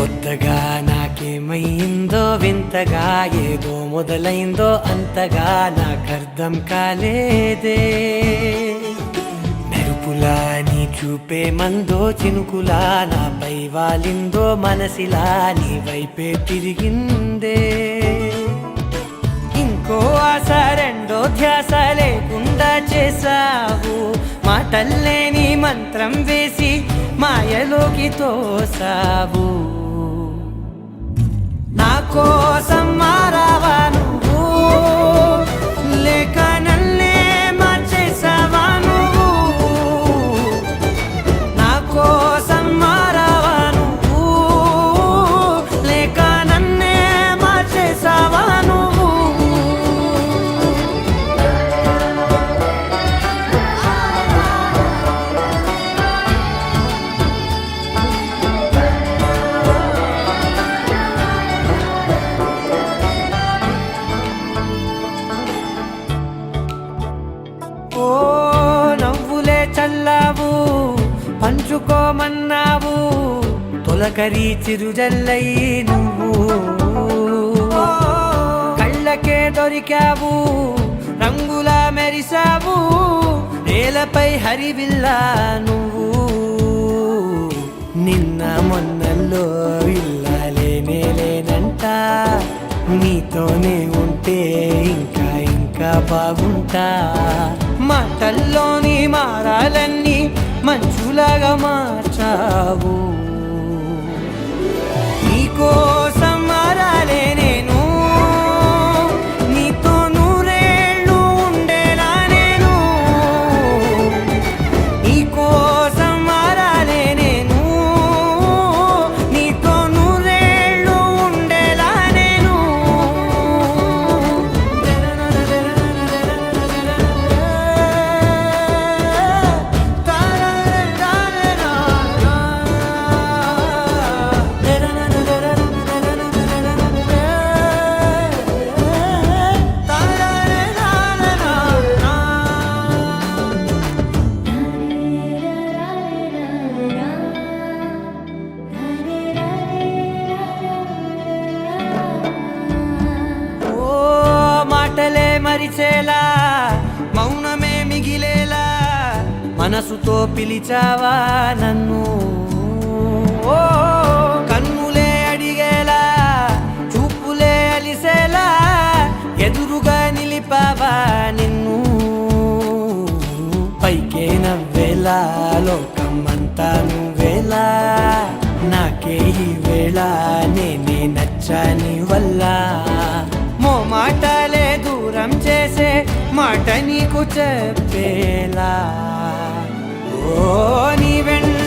కొత్తగా నాకేమైందో వింతగా ఏదో మొదలైందో అంతగా నాకర్థం కాలేదే మెరుపులా నీ చూపే మందో చినుకులా నాపై వాలిందో మనసిలా నీ వైపే తిరిగిందే ఇంకో ఆశ రెండో ధ్యాస లేకుండా చేసావు మాటల్లే నీ మంత్రం వేసి మాయలోకి తోసావు నా కోసం మారావా నువ్వు లేక నన్నే మార్చేసావా నువ్వు నా కోసం మారావా నువ్వు లేక నన్నే మార్చేసావా నువ్వు ఓ నవ్వులే చల్లావు పంచుకోమన్నావు తొలకరి చిరుజల్లై నువ్వు కళ్ళకే దొరికావు రంగులా మెరిసావు నేలపై హరివిల్లా నువ్వు నిన్న మొన్నల్లో ఇల్లాలేనేలేనంట నీతోనే ఉంటే ఇంకా ఇంకా బాగుంటా మాటల్లోని మారాలన్నీ మంచులాగా మార్చావు నీకోసం మారాలే నేను నీతో నూరేళ్ళు ఉండేలా నేను నీకోసం మారాలే నేను నీతో నూరేళ్ళు ఉండేలా నేను మాటలే మరిచేలా మౌనమే మిగిలేలా మనసుతో పిలిచావా నన్ను ఓ కన్నులే అడిగేలా చూపులే అలిసేలా ఎదురుగా నిలిపావా నిన్ను పైకే నవ్వేలా లోకం అంతా నువ్వేలా నాకే ఈ వేళ నేనే నచ్చాని వల్ల మాటలే దూరం చేసే మాట నీకు చెప్పేలా ఓ నీ వెన్న